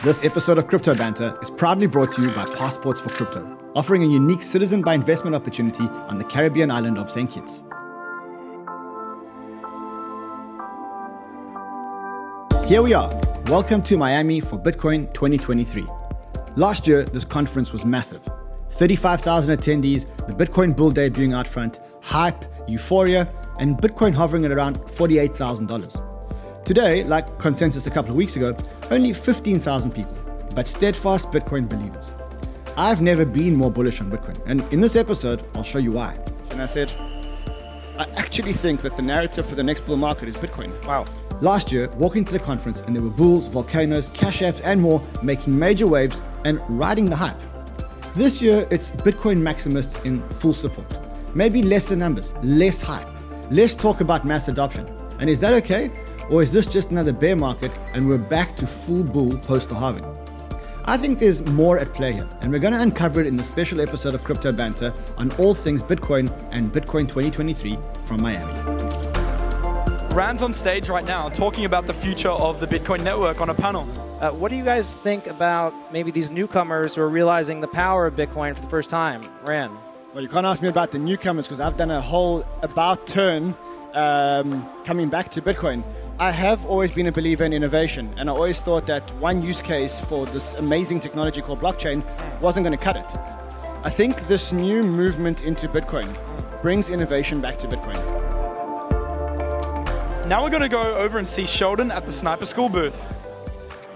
This episode of Crypto Banter is proudly brought to you by Passports for Crypto, offering a unique citizen by investment opportunity on the Caribbean island of St. Kitts. Here we are. Welcome to Miami for Bitcoin 2023. Last year, this conference was massive. 35,000 attendees, the Bitcoin bull debuting out front, hype, euphoria, and Bitcoin hovering at around $48,000. Today, like consensus a couple of weeks ago, only 15,000 people, but steadfast Bitcoin believers. I've never been more bullish on Bitcoin, and in this episode, I'll show you why. And I said, I actually think that the narrative for the next bull market is Bitcoin. Wow. Last year, walking to the conference and there were bulls, volcanoes, cash apps, and more making major waves and riding the hype. This year, it's Bitcoin maximists in full support. Maybe less the numbers, less hype, less talk about mass adoption. And is that okay? Or is this just another bear market and we're back to full bull post the halving? I think there's more at play here, and we're going to uncover it in the special episode of Crypto Banter on all things Bitcoin and Bitcoin 2023 from Miami. Rand's on stage right now talking about the future of the Bitcoin network on a panel. What do you guys think about maybe these newcomers who are realizing the power of Bitcoin for the first time? Ran. Well, you can't ask me about the newcomers because I've done a whole about turn coming back to Bitcoin. I have always been a believer in innovation, and I always thought that one use case for this amazing technology called blockchain wasn't going to cut it. I think this new movement into Bitcoin brings innovation back to Bitcoin. Now we're going to go over and see Sheldon at the Sniper School booth.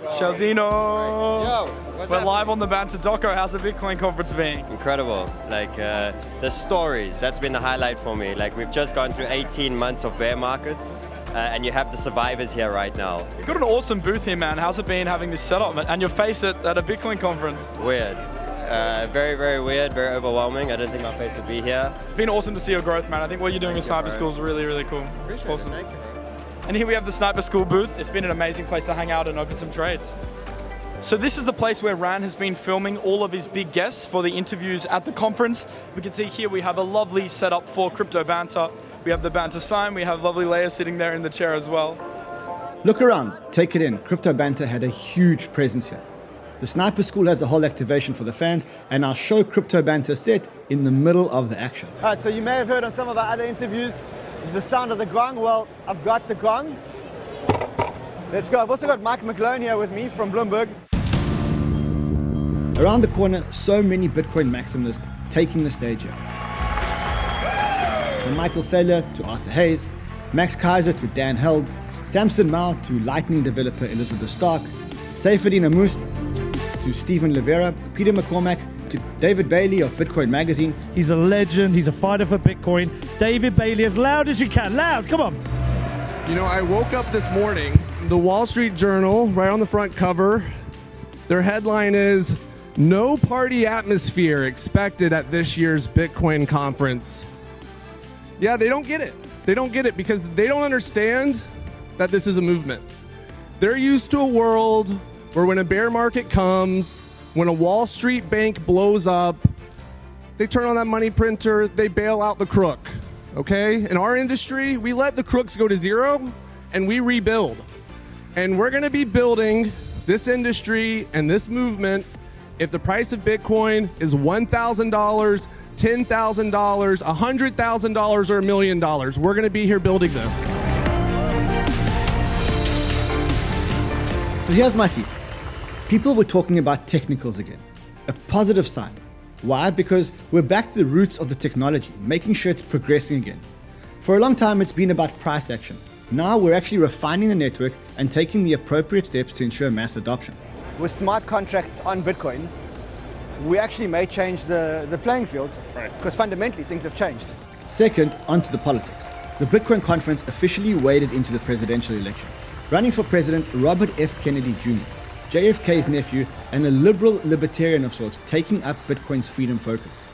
Sheldino! We're live on the Banter Doco. How's the Bitcoin conference been? Incredible. The stories, that's been the highlight for me. We've just gone through 18 months of bear markets. And you have the survivors here right now. You've got an awesome booth here, man. How's it been having this setup and your face at a Bitcoin conference? Weird. Very, very weird, very overwhelming. I didn't think my face would be here. It's been awesome to see your growth, man. I think what you're doing with Sniper School is really, really cool. Appreciate awesome. It. Thank you, bro. And here we have the Sniper School booth. It's been an amazing place to hang out and open some trades. So this is the place where Ran has been filming all of his big guests for the interviews at the conference. We can see here we have a lovely setup for Crypto Banter. We have the Banter sign, we have lovely Leia sitting there in the chair as well. Look around, take it in. Crypto Banter had a huge presence here. The Sniper School has a whole activation for the fans, and our show Crypto Banter set in the middle of the action. All right, so you may have heard on some of our other interviews the sound of the gong. Well, I've got the gong. Let's go. I've also got Mike McGlone here with me from Bloomberg. Around the corner, so many Bitcoin maximalists taking the stage here. From Michael Saylor to Arthur Hayes, Max Keiser to Dan Held, Samson Mao to Lightning developer Elizabeth Stark, Seyfedin Amus to Stephen Livera, Peter McCormack to David Bailey of Bitcoin Magazine. He's a legend, he's a fighter for Bitcoin. David Bailey, as loud as you can, loud, come on. You know, I woke up this morning, the Wall Street Journal, right on the front cover, their headline is, "No party atmosphere expected at this year's Bitcoin conference." Yeah, they don't get it. They don't get it because they don't understand that this is a movement. They're used to a world where when a bear market comes, when a Wall Street bank blows up, they turn on that money printer, they bail out the crook, okay? In our industry, we let the crooks go to zero and we rebuild. And we're gonna be building this industry and this movement if the price of Bitcoin is $1,000, $10,000, $100,000, or $1 million. We're going to be here building this. So here's my thesis. People were talking about technicals again. A positive sign. Why? Because we're back to the roots of the technology, making sure it's progressing again. For a long time, it's been about price action. Now we're actually refining the network and taking the appropriate steps to ensure mass adoption. With smart contracts on Bitcoin, we actually may change the playing field, because fundamentally things have changed. Second, onto the politics. The Bitcoin conference officially waded into the presidential election. Running for president, Robert F. Kennedy Jr., JFK's nephew, and a liberal libertarian of sorts, taking up Bitcoin's freedom focus.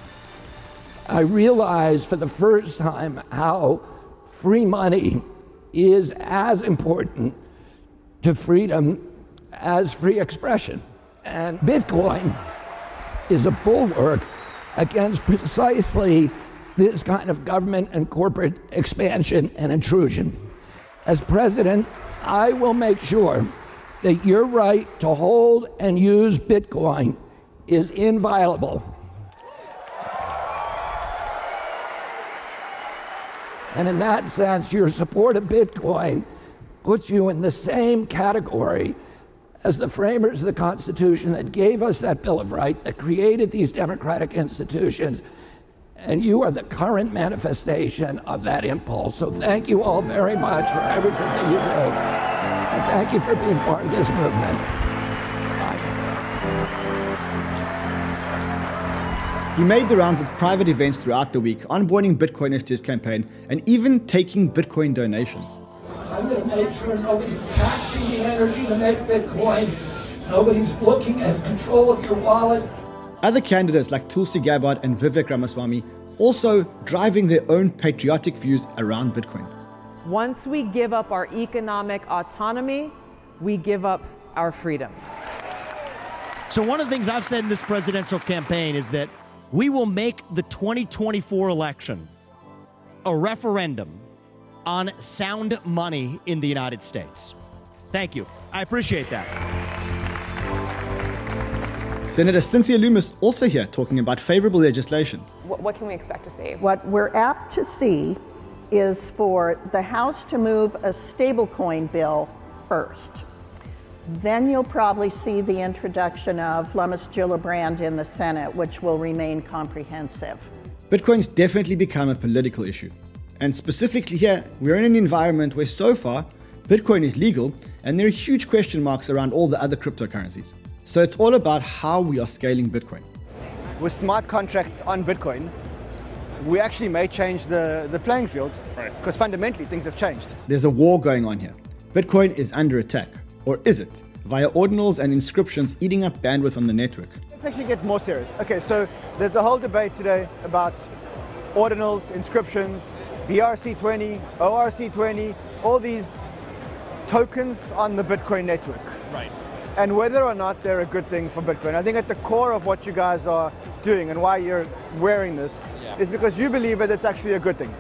I realized for the first time how free money is as important to freedom as free expression. And Bitcoin is a bulwark against precisely this kind of government and corporate expansion and intrusion. As president, I will make sure that your right to hold and use Bitcoin is inviolable. And in that sense, your support of Bitcoin puts you in the same category as the framers of the Constitution that gave us that Bill of Rights, that created these democratic institutions, and you are the current manifestation of that impulse. So thank you all very much for everything that you do, and thank you for being part of this movement. Bye. He made the rounds at private events throughout the week, onboarding Bitcoiners to his campaign, and even taking Bitcoin donations. I'm going to make sure nobody's taxing the energy to make Bitcoin. Nobody's looking at control of your wallet. Other candidates like Tulsi Gabbard and Vivek Ramaswamy also driving their own patriotic views around Bitcoin. Once we give up our economic autonomy, we give up our freedom. So one of the things I've said in this presidential campaign is that we will make the 2024 election a referendum on sound money in the United States. Thank you. I appreciate that. Senator Cynthia Loomis also here talking about favorable legislation. What can we expect to see? What we're apt to see is for the House to move a stablecoin bill first. Then you'll probably see the introduction of Lummis Gillibrand in the Senate, which will remain comprehensive. Bitcoin's definitely become a political issue. And specifically here, we're in an environment where so far, Bitcoin is legal and there are huge question marks around all the other cryptocurrencies. So it's all about how we are scaling Bitcoin. With smart contracts on Bitcoin, we actually may change the playing field, because fundamentally things have changed. There's a war going on here. Bitcoin is under attack. Or is it? Via ordinals and inscriptions eating up bandwidth on the network. Let's actually get more serious. Okay, so there's a whole debate today about ordinals, inscriptions, BRC20, ORC20, all these tokens on the Bitcoin network. Right. And whether or not they're a good thing for Bitcoin. I think at the core of what you guys are doing and why you're wearing this is because you believe that it's actually a good thing.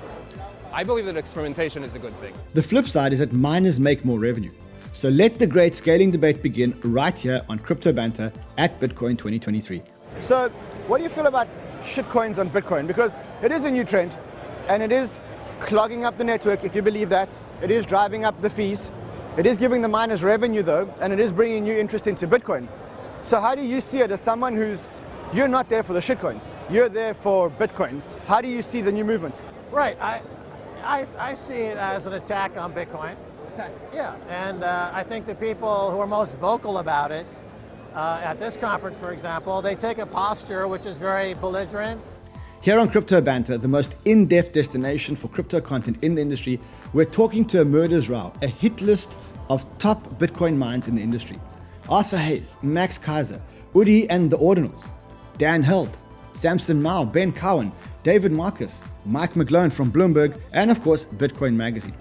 I believe that experimentation is a good thing. The flip side is that miners make more revenue. So let the great scaling debate begin right here on Crypto Banter at Bitcoin 2023. So what do you feel about shitcoins on Bitcoin? Because it is a new trend and it is clogging up the network, if you believe that. It is driving up the fees. It is giving the miners revenue though, and it is bringing new interest into Bitcoin. So how do you see it as someone you're not there for the shitcoins, you're there for Bitcoin. How do you see the new movement? Right, I see it as an attack on Bitcoin. Attack. Yeah, and I think the people who are most vocal about it, at this conference, for example, they take a posture which is very belligerent. Here on Crypto Banter, the most in-depth destination for crypto content in the industry, we're talking to a murder's row, a hit list of top Bitcoin minds in the industry. Arthur Hayes, Max Keiser, Udi and the Ordinals, Dan Held, Samson Mao, Ben Cowan, David Marcus, Mike McGlone from Bloomberg, and of course, Bitcoin Magazine.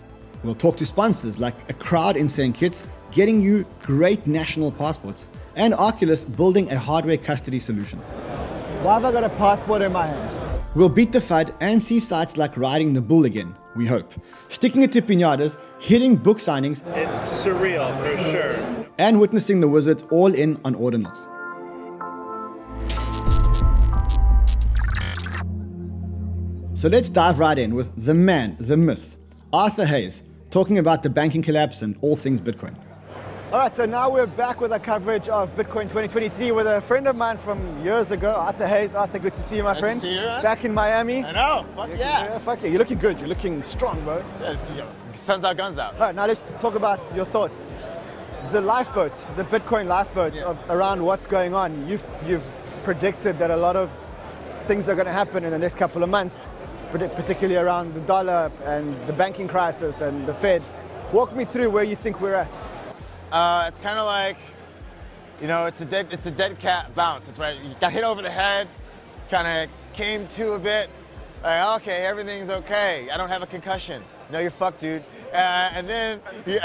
We'll talk to sponsors like a crowd in St. Kitts, getting you great national passports, and Arculus building a hardware custody solution. Why have I got a passport in my hand? We'll beat the FUD and see sites like riding the bull again, we hope. Sticking it to piñatas, hitting book signings. It's surreal, for sure. And witnessing the wizards all in on Ordinals. So let's dive right in with the man, the myth, Arthur Hayes, talking about the banking collapse and all things Bitcoin. All right, so now we're back with our coverage of Bitcoin 2023 with a friend of mine from years ago, Arthur Hayes. Arthur, good to see you, my friend. Nice to see you, man. Back in Miami. I know, fuck yeah. Fuck yeah, you're looking good, you're looking strong, bro. Yeah, sun's out, guns out. All right, now let's talk about your thoughts. The lifeboat, the Bitcoin lifeboat, around what's going on. You've predicted that a lot of things are going to happen in the next couple of months, particularly around the dollar and the banking crisis and the Fed. Walk me through where you think we're at. It's kind of like, you know, it's a dead cat bounce. It's right. You got hit over the head, kind of came to a bit. Like, okay, everything's okay. I don't have a concussion. No, you're fucked, dude. And then you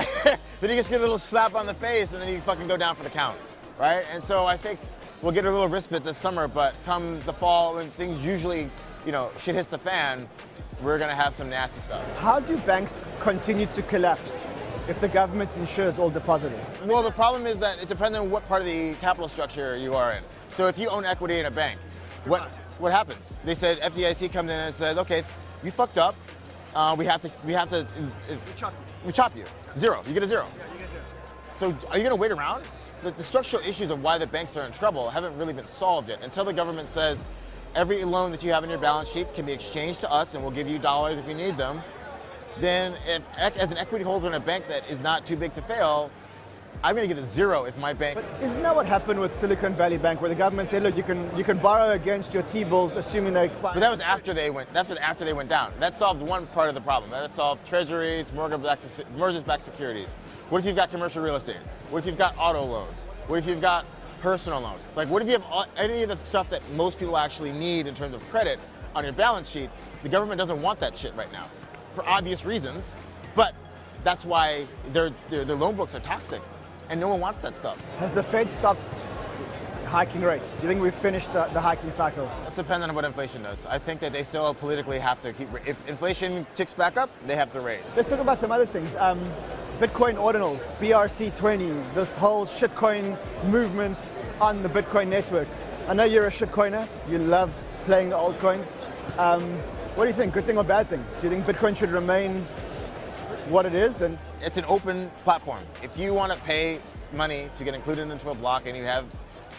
just get a little slap on the face, and then you fucking go down for the count, right? And so I think we'll get a little respite this summer, but come the fall when things usually, you know, shit hits the fan, we're gonna have some nasty stuff. How do banks continue to collapse if the government insures all depositors? Well, the problem is that it depends on what part of the capital structure you are in. So if you own equity in a bank, what happens? They said FDIC comes in and says, okay, you fucked up. We chop you. Zero. You get a zero. Yeah, you get zero. So are you going to wait around? The structural issues of why the banks are in trouble haven't really been solved yet. Until the government says every loan that you have in your balance sheet can be exchanged to us and we'll give you dollars if you need them, then as an equity holder in a bank that is not too big to fail, I'm going to get a zero if my bank... But isn't that what happened with Silicon Valley Bank, where the government said, look, you can borrow against your T-bills assuming they expire? But that was after they went down. That solved one part of the problem. That solved treasuries, mortgage-backed securities. What if you've got commercial real estate? What if you've got auto loans? What if you've got personal loans? Like, what if you have any of the stuff that most people actually need in terms of credit on your balance sheet? The government doesn't want that shit right now, for obvious reasons. But that's why their loan books are toxic. And no one wants that stuff. Has the Fed stopped hiking rates? Do you think we've finished the hiking cycle? It depends on what inflation does. I think that they still politically have to keep... If inflation ticks back up, they have to raise. Let's talk about some other things. Bitcoin Ordinals, BRC20s, this whole shitcoin movement on the Bitcoin network. I know you're a shitcoiner. You love playing the altcoins. What do you think? Good thing or bad thing? Do you think Bitcoin should remain what it is? And it's an open platform. If you want to pay money to get included into a block and you have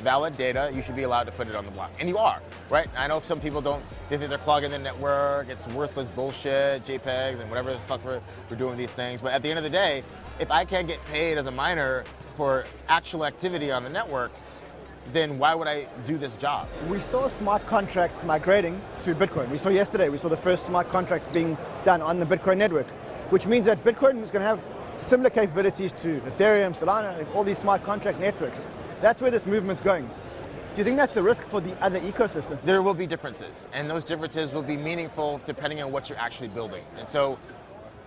valid data, you should be allowed to put it on the block. And you are, right? I know some people don't, they think they're clogging the network, it's worthless bullshit, JPEGs and whatever the fuck we're doing with these things. But at the end of the day, if I can't get paid as a miner for actual activity on the network, then why would I do this job? We saw smart contracts migrating to Bitcoin. We saw the first smart contracts being done on the Bitcoin network, which means that Bitcoin is going to have similar capabilities to Ethereum, Solana, all these smart contract networks. That's where this movement's going. Do you think that's a risk for the other ecosystems? There will be differences, and those differences will be meaningful depending on what you're actually building. And so,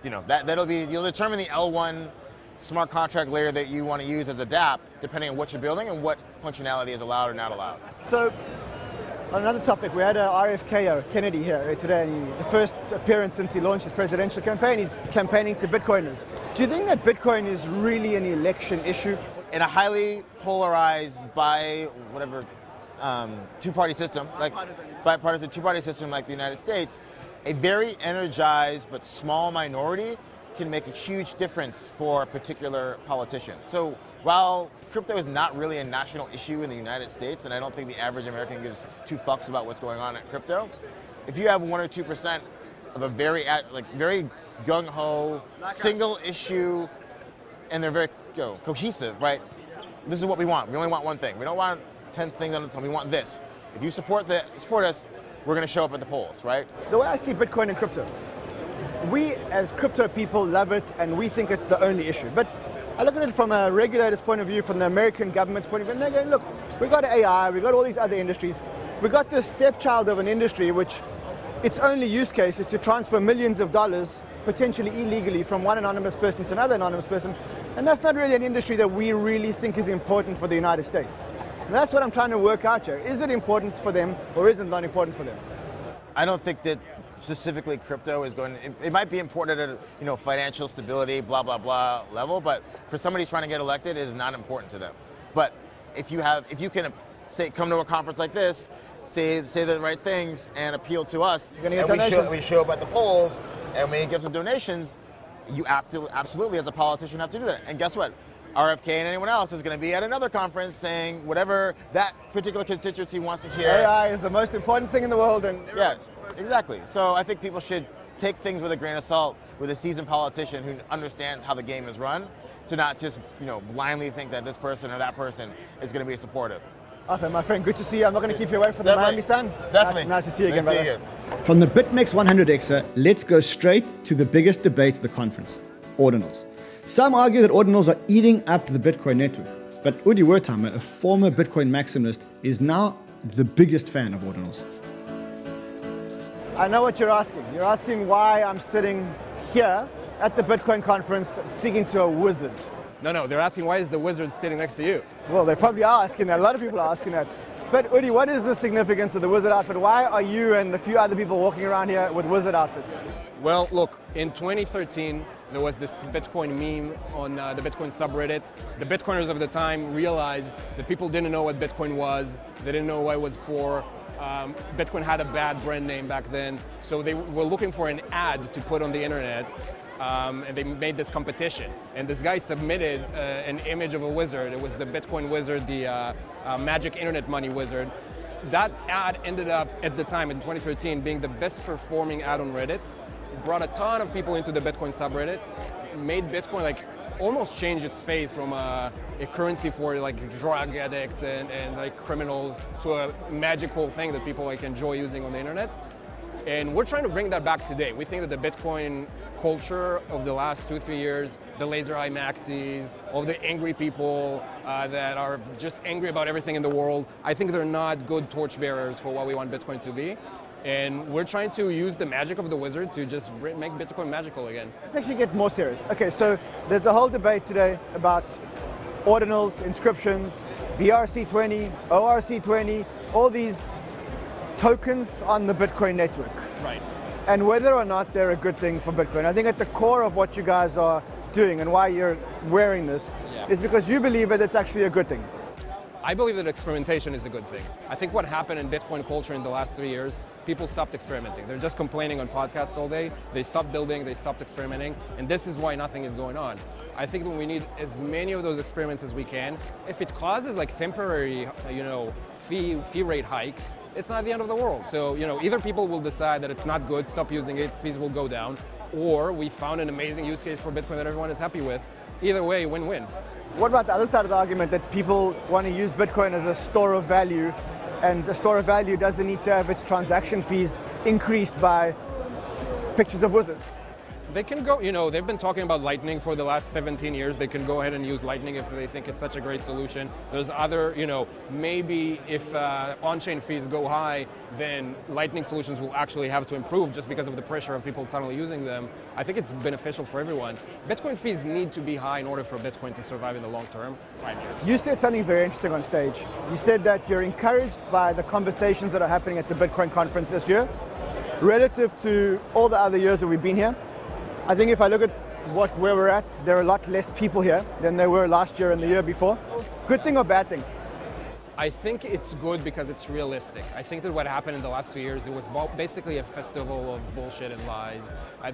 you'll determine the L1 smart contract layer that you want to use as a dApp, depending on what you're building and what functionality is allowed or not allowed. So, on another topic, we had RFK Kennedy here today, and the first appearance since he launched his presidential campaign. He's campaigning to Bitcoiners. Do you think that Bitcoin is really an election issue? In a highly polarized two-party system, bipartisan two-party system like the United States, a very energized but small minority can make a huge difference for a particular politician. So while crypto is not really a national issue in the United States, and I don't think the average American gives two fucks about what's going on at crypto, if you have 1 or 2% of a very gung-ho, single issue, and they're very cohesive, right? This is what we want. We only want one thing. We don't want 10 things on the time. We want this. If you support us, we're going to show up at the polls, right? The way I see Bitcoin and crypto, we as crypto people love it and we think it's the only issue. But I look at it from a regulator's point of view, from the American government's point of view, and they're going, look, we got AI, we got all these other industries. We got this stepchild of an industry which its only use case is to transfer millions of dollars, potentially illegally, from one anonymous person to another anonymous person. And that's not really an industry that we really think is important for the United States. And that's what I'm trying to work out here. Is it important for them or is it not important for them? I don't think that specifically crypto is going to, it might be important at a financial stability, blah, blah, blah level, but for somebody who's trying to get elected, it is not important to them. But if you can come to a conference like this, say the right things and appeal to us, you're gonna get we show up at the polls and we give some donations, you have to absolutely, as a politician, have to do that. And guess what? RFK and anyone else is going to be at another conference saying whatever that particular constituency wants to hear. AI is the most important thing in the world. And yes, exactly. So I think people should take things with a grain of salt with a seasoned politician who understands how the game is run, to not just blindly think that this person or that person is going to be supportive. Awesome, my friend. Good to see you. I'm not going to keep you away from the Miami sun. Definitely. Nice to see you again, brother. From the BitMEX 100Xer, let's go straight to the biggest debate of the conference, Ordinals. Some argue that Ordinals are eating up the Bitcoin network, but Udi Wertheimer, a former Bitcoin maximalist, is now the biggest fan of Ordinals. I know what you're asking. You're asking why I'm sitting here at the Bitcoin conference speaking to a wizard. No, they're asking why is the wizard sitting next to you? Well, they probably are asking that. A lot of people are asking that. But Udi, what is the significance of the wizard outfit? Why are you and a few other people walking around here with wizard outfits? Well, look, in 2013, There was this Bitcoin meme on the Bitcoin subreddit. The Bitcoiners of the time realized that people didn't know what Bitcoin was. They didn't know what it was for. Bitcoin had a bad brand name back then, so they were looking for an ad to put on the internet, and they made this competition. And this guy submitted an image of a wizard. It was the Bitcoin wizard, the magic internet money wizard. That ad ended up, at the time in 2013, being the best performing ad on Reddit. Brought a ton of people into the Bitcoin subreddit, made Bitcoin like almost change its face from a currency for like drug addicts and like criminals to a magical thing that people like enjoy using on the internet. And we're trying to bring that back today. We think that the Bitcoin culture of the last 2-3 years, the laser eye maxis, all the angry people that are just angry about everything in the world, I think they're not good torchbearers for what we want Bitcoin to be. And we're trying to use the magic of the wizard to just make Bitcoin magical again. Let's actually get more serious. Okay, so there's a whole debate today about ordinals, inscriptions, BRC20, ORC20, all these tokens on the Bitcoin network. Right. And whether or not they're a good thing for Bitcoin. I think at the core of what you guys are doing and why you're wearing this is because you believe that it's actually a good thing. I believe that experimentation is a good thing. I think what happened in Bitcoin culture in the last 3 years, people stopped experimenting. They're just complaining on podcasts all day. They stopped building, they stopped experimenting, and this is why nothing is going on. I think that we need as many of those experiments as we can. If it causes like temporary, fee rate hikes, it's not the end of the world. So, either people will decide that it's not good, stop using it, fees will go down, or we found an amazing use case for Bitcoin that everyone is happy with. Either way, win-win. What about the other side of the argument that people want to use Bitcoin as a store of value, and the store of value doesn't need to have its transaction fees increased by pictures of wizards? They can go, they've been talking about Lightning for the last 17 years. They can go ahead and use Lightning if they think it's such a great solution. There's other, maybe if on-chain fees go high, then Lightning solutions will actually have to improve just because of the pressure of people suddenly using them. I think it's beneficial for everyone. Bitcoin fees need to be high in order for Bitcoin to survive in the long term. You said something very interesting on stage. You said that you're encouraged by the conversations that are happening at the Bitcoin conference this year, relative to all the other years that we've been here. I think if I look at where we're at, there are a lot less people here than there were last year and the year before. Good thing or bad thing? I think it's good because it's realistic. I think that what happened in the last 2 years, it was basically a festival of bullshit and lies.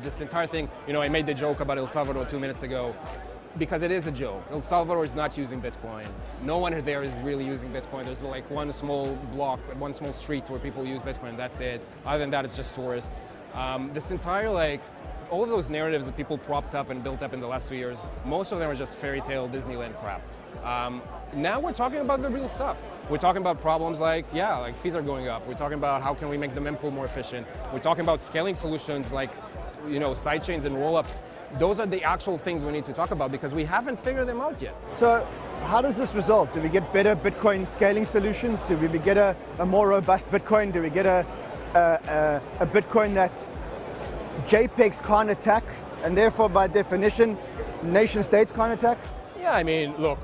This entire thing, I made the joke about El Salvador 2 minutes ago because it is a joke. El Salvador is not using Bitcoin. No one there is really using Bitcoin. There's like one small block, one small street where people use Bitcoin, that's it. Other than that, it's just tourists. This entire all of those narratives that people propped up and built up in the last 2 years, most of them are just fairy tale Disneyland crap. Now we're talking about the real stuff. We're talking about problems like fees are going up. We're talking about how can we make the mempool more efficient. We're talking about scaling solutions like, sidechains and rollups. Those are the actual things we need to talk about because we haven't figured them out yet. So how does this resolve? Do we get better Bitcoin scaling solutions? Do we get a more robust Bitcoin? Do we get a Bitcoin that JPEGs can't attack, and therefore, by definition, nation states can't attack? Yeah, look,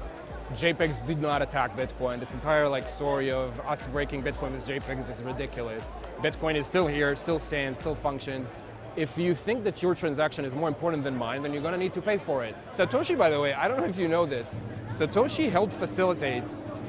JPEGs did not attack Bitcoin. This entire story of us breaking Bitcoin with JPEGs is ridiculous. Bitcoin is still here, still stands, still functions. If you think that your transaction is more important than mine, then you're going to need to pay for it. Satoshi, by the way, I don't know if you know this, Satoshi helped facilitate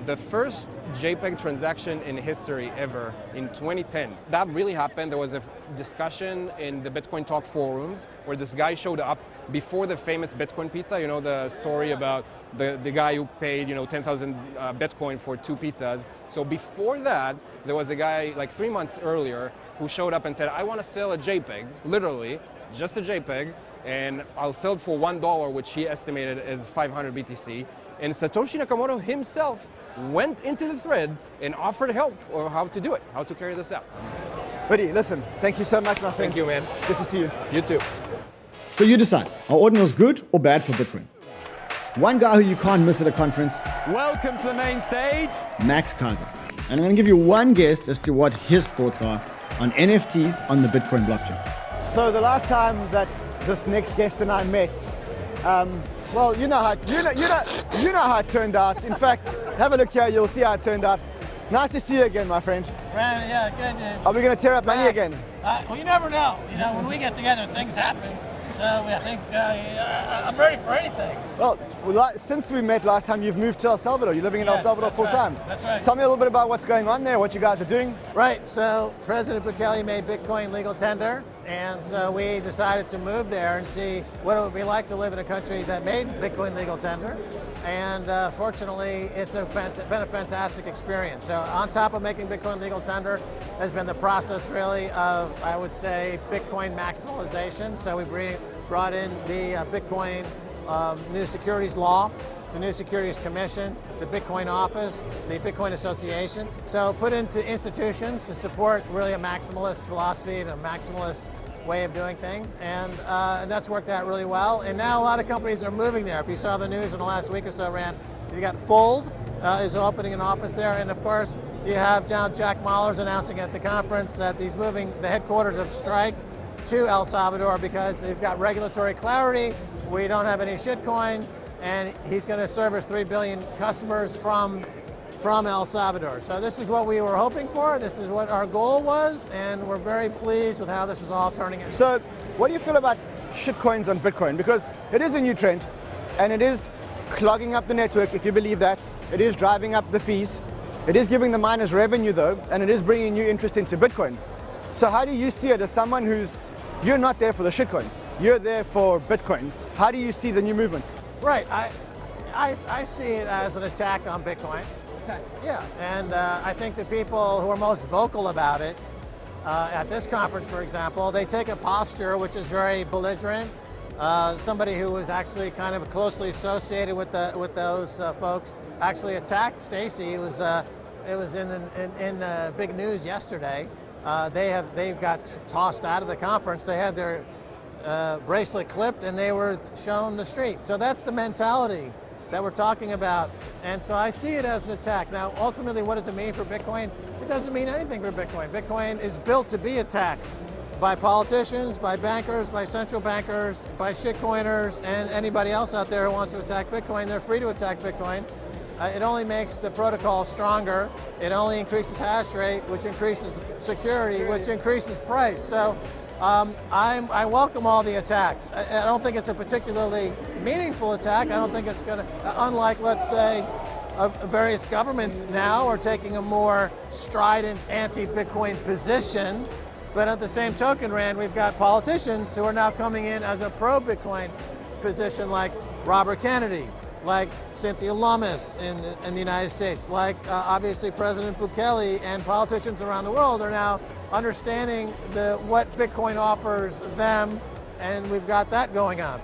the first JPEG transaction in history ever in 2010. That really happened. There was a discussion in the Bitcoin Talk forums where this guy showed up before the famous Bitcoin pizza, the story about the guy who paid 10,000 Bitcoin for 2 pizzas. So before that, there was a guy 3 months earlier who showed up and said, I want to sell a JPEG, literally, just a JPEG, and I'll sell it for $1, which he estimated as 500 BTC. And Satoshi Nakamoto himself went into the thread and offered help on how to do it, how to carry this out. Buddy, listen, thank you so much, my friend. Thank you, man. Good to see you. You too. So you decide, are ordinals good or bad for Bitcoin? One guy who you can't miss at a conference, welcome to the main stage, Max Keiser. And I'm going to give you one guess as to what his thoughts are on NFTs on the Bitcoin blockchain. So the last time that this next guest and I met, well, you know how it turned out. In fact, have a look here, you'll see how it turned out. Nice to see you again, my friend. Brandon, yeah, good, dude. Are we going to tear up money again? Well, you never know. When we get together, things happen. So So I think I'm ready for anything. Well, since we met last time, you've moved to El Salvador. You're living in El Yes, Salvador that's full right. time. That's right. Tell me a little bit about what's going on there, what you guys are doing. Right, so President Bukele made Bitcoin legal tender, and so we decided to move there and see what it would be like to live in a country that made Bitcoin legal tender. And fortunately, it's been a fantastic experience. So on top of making Bitcoin legal tender has been the process really of, I would say, Bitcoin maximalization. So we brought in the Bitcoin new securities law, the new securities commission, the Bitcoin office, the Bitcoin association. So put into institutions to support really a maximalist philosophy and a maximalist way of doing things, and that's worked out really well. And now a lot of companies are moving there. If you saw the news in the last week or so, Rand, you got Fold is opening an office there, and of course you have now Jack Mallers announcing at the conference that he's moving the headquarters of Strike to El Salvador because they've got regulatory clarity. We don't have any shitcoins, and he's going to service 3 billion customers from El Salvador. So this is what we were hoping for. This is what our goal was, and we're very pleased with how this is all turning out. So what do you feel about shitcoins on Bitcoin? Because it is a new trend, and it is clogging up the network, if you believe that. It is driving up the fees. It is giving the miners revenue, though, and it is bringing new interest into Bitcoin. So how do you see it as someone you're not there for the shitcoins, you're there for Bitcoin. How do you see the new movement? Right, I see it as an attack on Bitcoin. Yeah, and I think the people who are most vocal about it at this conference, for example, they take a posture which is very belligerent. Somebody who was actually kind of closely associated with those folks actually attacked Stacy. It was in big news yesterday. They got tossed out of the conference. They had their bracelet clipped and they were shown the street. So that's the mentality that we're talking about. And so I see it as an attack. Now, ultimately, what does it mean for Bitcoin? It doesn't mean anything for Bitcoin. Bitcoin is built to be attacked by politicians, by bankers, by central bankers, by shitcoiners, and anybody else out there who wants to attack Bitcoin. They're free to attack Bitcoin. It only makes the protocol stronger. It only increases hash rate, which increases security, which increases price. So I welcome all the attacks. I don't think it's a particularly meaningful attack. I don't think it's going to, unlike, let's say, various governments now are taking a more strident anti-Bitcoin position. But at the same token, Rand, we've got politicians who are now coming in as a pro-Bitcoin position, like Robert Kennedy, like Cynthia Lummis in the United States, like obviously President Bukele, and politicians around the world are now understanding what Bitcoin offers them, and we've got that going on.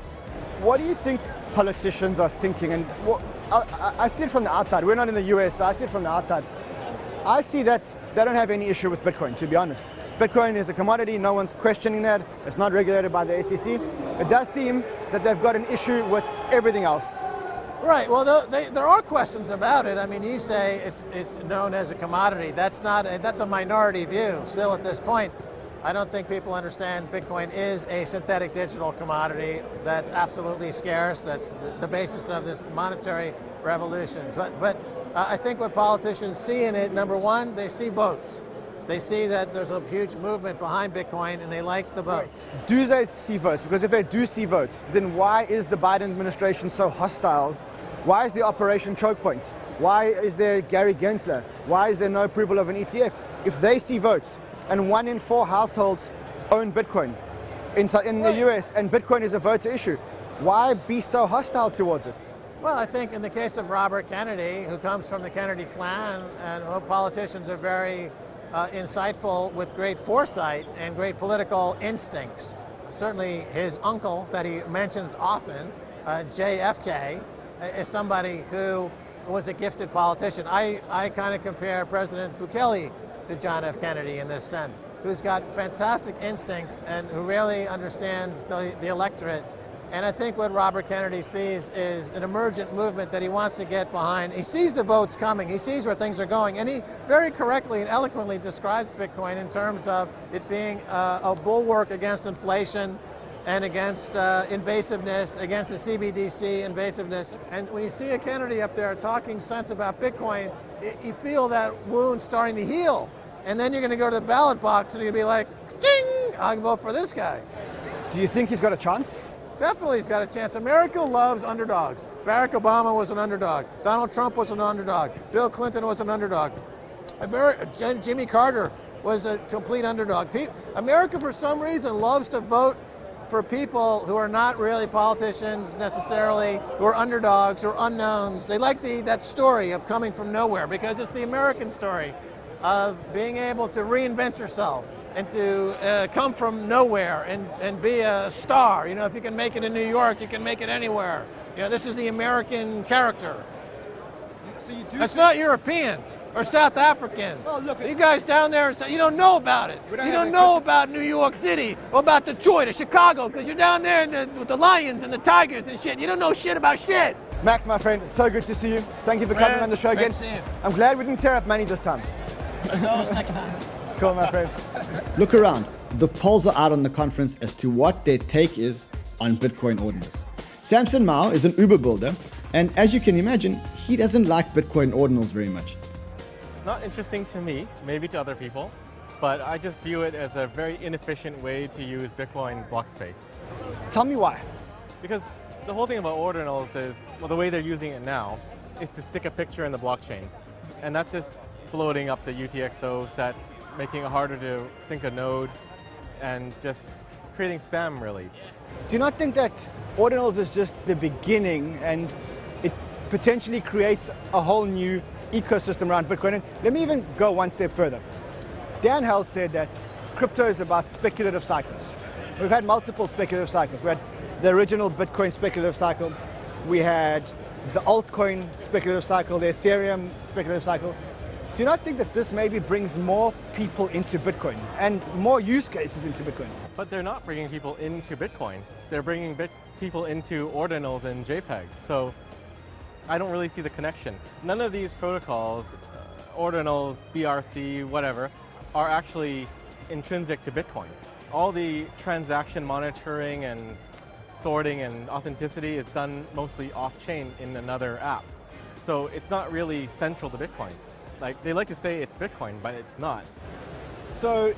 What do you think politicians are thinking? And I see it from the outside. We're not in the US, so I see it from the outside. I see that they don't have any issue with Bitcoin, to be honest. Bitcoin is a commodity, no one's questioning that. It's not regulated by the SEC. It does seem that they've got an issue with everything else. Right, well, there are questions about it. I mean, you say it's known as a commodity. That's a minority view still at this point. I don't think people understand Bitcoin is a synthetic digital commodity that's absolutely scarce. That's the basis of this monetary revolution. But I think what politicians see in it, number one, they see votes. They see that there's a huge movement behind Bitcoin and they like the votes. Do they see votes? Because if they do see votes, then why is the Biden administration so hostile? Why is the Operation Choke Point? Why is there Gary Gensler? Why is there no approval of an ETF? If they see votes and 1 in 4 households own Bitcoin in the US and Bitcoin is a voter issue, why be so hostile towards it? Well, I think in the case of Robert Kennedy, who comes from the Kennedy clan, and politicians are very insightful with great foresight and great political instincts. Certainly his uncle that he mentions often, JFK, is somebody who was a gifted politician. I kind of compare President Bukele to John F. Kennedy in this sense, who's got fantastic instincts and who really understands the electorate. And I think what Robert Kennedy sees is an emergent movement that he wants to get behind. He sees the votes coming. He sees where things are going. And he very correctly and eloquently describes Bitcoin in terms of it being a bulwark against inflation and against invasiveness, against the CBDC invasiveness. And when you see a Kennedy up there talking sense about Bitcoin, you feel that wound starting to heal. And then you're going to go to the ballot box and you're going to be like, ding, I'll vote for this guy. Do you think he's got a chance? Definitely he's got a chance. America loves underdogs. Barack Obama was an underdog. Donald Trump was an underdog. Bill Clinton was an underdog. Jimmy Carter was a complete underdog. America, for some reason, loves to vote for people who are not really politicians necessarily, who are underdogs or unknowns. They like that story of coming from nowhere because it's the American story of being able to reinvent yourself and to come from nowhere and be a star. You know, if you can make it in New York, you can make it anywhere. You know, this is the American character. So you do. That's not European or South African. Well, look, you guys down there, you don't know about it. You don't know about New York City or about Detroit or Chicago because you're down there with the lions and the tigers and shit. You don't know shit about shit. Max, my friend, so good to see you. Thank you for coming on the show again. I'm glad we didn't tear up money this time. Next time. Cool, my friend. Look around. The polls are out on the conference as to what their take is on Bitcoin ordinals. Samson Mao is an Uber builder, and as you can imagine, he doesn't like Bitcoin ordinals very much. Not interesting to me, maybe to other people, but I just view it as a very inefficient way to use Bitcoin block space. Tell me why. Because the whole thing about ordinals is, well, the way they're using it now is to stick a picture in the blockchain, and that's just bloating up the UTXO set, making it harder to sync a node, and just creating spam, really. Do you not think that ordinals is just the beginning and it potentially creates a whole new ecosystem around Bitcoin? And let me even go one step further. Dan Held said that crypto is about speculative cycles. We've had multiple speculative cycles. We had the original Bitcoin speculative cycle. We had the altcoin speculative cycle, the Ethereum speculative cycle. Do you not think that this maybe brings more people into Bitcoin and more use cases into Bitcoin? But they're not bringing people into Bitcoin. They're bringing people into ordinals and JPEGs. So I don't really see the connection. None of these protocols, ordinals, BRC, whatever, are actually intrinsic to Bitcoin. All the transaction monitoring and sorting and authenticity is done mostly off-chain in another app. So it's not really central to Bitcoin. Like, they like to say it's Bitcoin, but it's not. So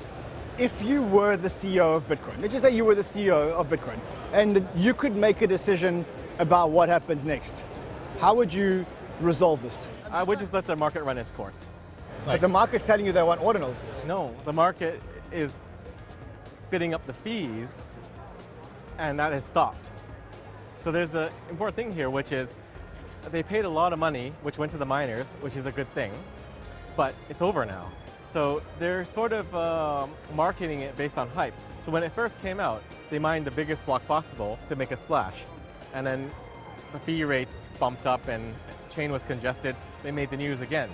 if you were the CEO of Bitcoin, let's just say you were the CEO of Bitcoin, and you could make a decision about what happens next, how would you resolve this? I would just let the market run its course. But the market's telling you they want ordinals. No, the market is bidding up the fees, and that has stopped. So there's an important thing here, which is they paid a lot of money, which went to the miners, which is a good thing, but it's over now. So they're sort of marketing it based on hype. So when it first came out, they mined the biggest block possible to make a splash. And then the fee rates bumped up and chain was congested. They made the news again.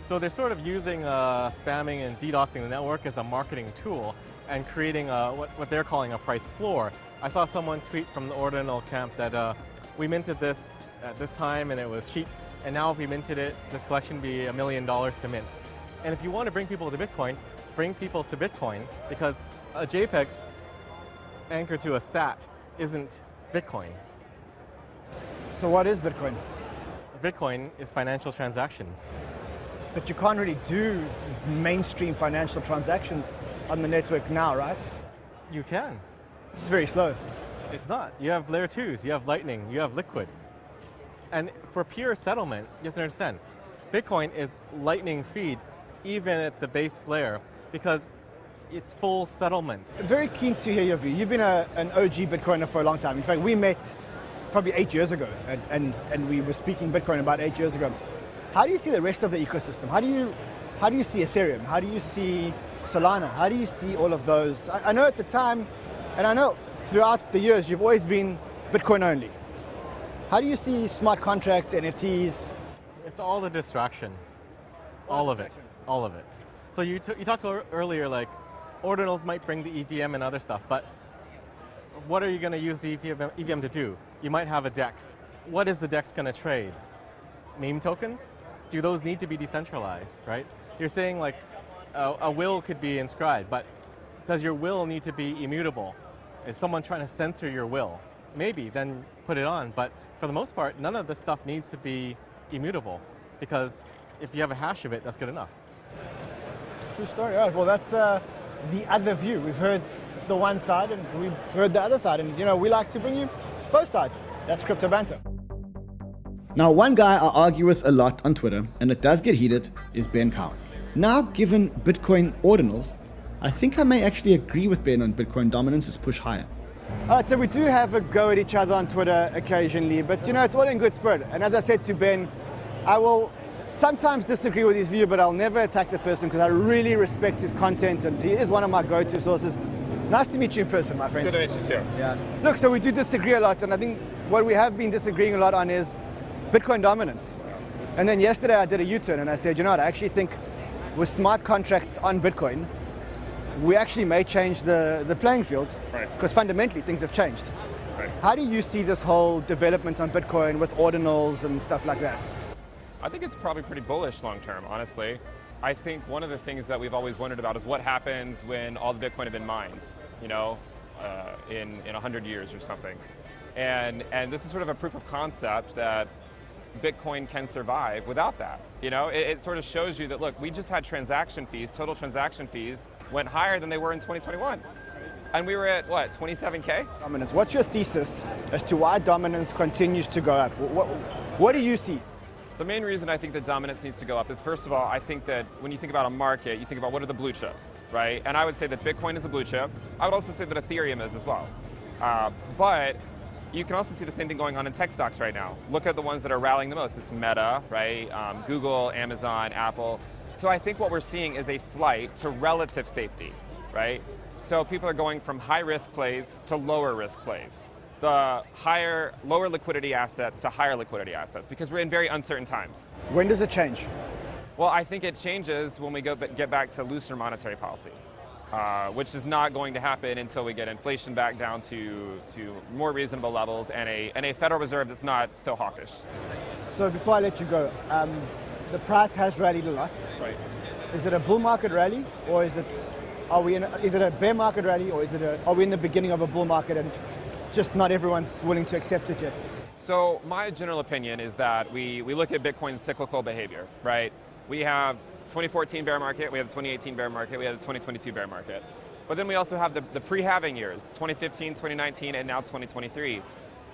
So they're sort of using spamming and DDoSing the network as a marketing tool and creating what they're calling a price floor. I saw someone tweet from the Ordinal camp that we minted this at this time and it was cheap, and now if we minted it, this collection would be $1 million to mint. And if you want to bring people to Bitcoin, bring people to Bitcoin, because a JPEG anchored to a SAT isn't Bitcoin. So what is Bitcoin? Bitcoin is financial transactions. But you can't really do mainstream financial transactions on the network now, right? You can. It's very slow. It's not. You have layer 2s, you have Lightning, you have Liquid. And for pure settlement, you have to understand, Bitcoin is lightning speed, even at the base layer, because it's full settlement. Very keen to hear your view. You've been an OG Bitcoiner for a long time. In fact, we met probably 8 years ago, and we were speaking Bitcoin about 8 years ago. How do you see the rest of the ecosystem? How do you see Ethereum? How do you see Solana? How do you see all of those? I know at the time, and I know throughout the years, you've always been Bitcoin only. How do you see smart contracts, NFTs? It's all the distraction. All of it. All of it. So you talked earlier, like, ordinals might bring the EVM and other stuff, but what are you going to use the EVM to do? You might have a DEX. What is the DEX going to trade? Meme tokens? Do those need to be decentralized, right? You're saying, like, a will could be inscribed, but does your will need to be immutable? Is someone trying to censor your will? Maybe, then put it on, but for the most part, none of this stuff needs to be immutable, because if you have a hash of it, that's good enough. True story. All right, well, that's the other view. We've heard the one side and we've heard the other side, and we like to bring you both sides. That's Crypto Banter. Now, one guy I argue with a lot on Twitter, and it does get heated, is Ben Cowan. Now, given Bitcoin ordinals, I think I may actually agree with Ben on Bitcoin dominance is push higher. All right, so we do have a go at each other on Twitter occasionally, but it's all in good spirit. And as I said to Ben, I will sometimes disagree with his view, but I'll never attack the person because I really respect his content and he is one of my go-to sources. Nice to meet you in person, my friend. Good to meet you too. Yeah. Look, so we do disagree a lot, and I think what we have been disagreeing a lot on is Bitcoin dominance. And then yesterday I did a U-turn and I said, I actually think with smart contracts on Bitcoin, we actually may change the playing field, because fundamentally things have changed. Right. How do you see this whole development on Bitcoin with ordinals and stuff like that? I think it's probably pretty bullish long term, honestly. I think one of the things that we've always wondered about is what happens when all the Bitcoin have been mined, in 100 years or something. And this is sort of a proof of concept that Bitcoin can survive without that. It sort of shows you that, look, we just had transaction fees, total transaction fees went higher than they were in 2021. And we were at, what, 27K? Dominance. What's your thesis as to why dominance continues to go up? What do you see? The main reason I think that dominance needs to go up is, first of all, I think that when you think about a market, you think about what are the blue chips, right? And I would say that Bitcoin is a blue chip. I would also say that Ethereum is as well. But you can also see the same thing going on in tech stocks right now. Look at the ones that are rallying the most. It's Meta, right? Google, Amazon, Apple. So I think what we're seeing is a flight to relative safety, right? So people are going from high-risk plays to lower-risk plays. The lower liquidity assets to higher liquidity assets, because we're in very uncertain times. When does it change? Well, I think it changes when we get back to looser monetary policy, which is not going to happen until we get inflation back down to more reasonable levels and a Federal Reserve that's not so hawkish. So before I let you go, the price has rallied a lot. Right. Is it a bull market rally, or is it a bear market rally, or are we in the beginning of a bull market and just not everyone's willing to accept it yet? So my general opinion is that we look at Bitcoin's cyclical behavior, right? We have 2014 bear market, we have the 2018 bear market, we have the 2022 bear market. But then we also have the pre-halving years, 2015, 2019, and now 2023.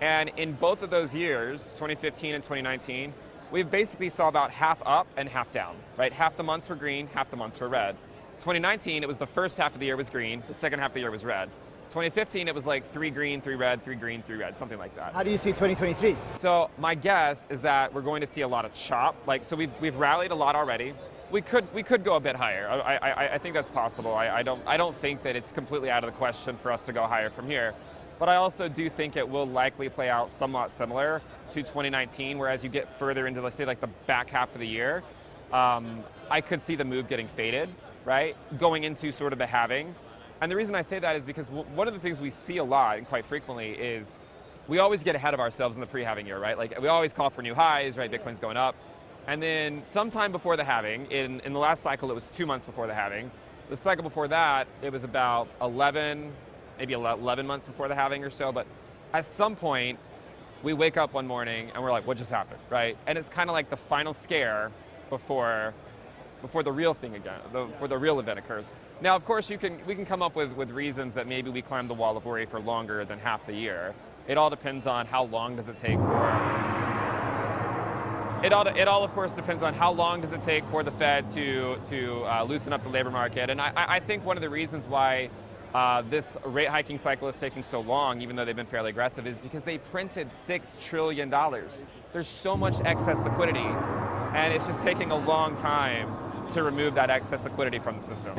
And in both of those years, 2015 and 2019, we basically saw about half up and half down, right? Half the months were green, half the months were red. 2019, it was the first half of the year was green, the second half of the year was red. 2015, it was like 3 green, 3 red, 3 green, 3 red, something like that. How do you see 2023? So my guess is that we're going to see a lot of chop. So we've rallied a lot already. We could go a bit higher. I think that's possible. I don't think that it's completely out of the question for us to go higher from here. But I also do think it will likely play out somewhat similar to 2019, whereas you get further into, let's say, like the back half of the year, I could see the move getting faded, right? Going into sort of the halving. And the reason I say that is because one of the things we see a lot and quite frequently is we always get ahead of ourselves in the pre-halving year, right? Like we always call for new highs, right? Bitcoin's going up. And then sometime before the halving, in the last cycle, it was 2 months before the halving. The cycle before that, it was about 11 months before the halving or so. But at some point, we wake up one morning and we're like, what just happened, right? And it's kind of like the final scare before the real thing again, before the real event occurs. Now, of course, we can come up with reasons that maybe we climbed the wall of worry for longer than half the year. It all depends on how long does it take for... It all, of course, depends on how long does it take for the Fed to loosen up the labor market. And I think one of the reasons why this rate hiking cycle is taking so long, even though they've been fairly aggressive, is because they printed $6 trillion. There's so much excess liquidity, and it's just taking a long time to remove that excess liquidity from the system.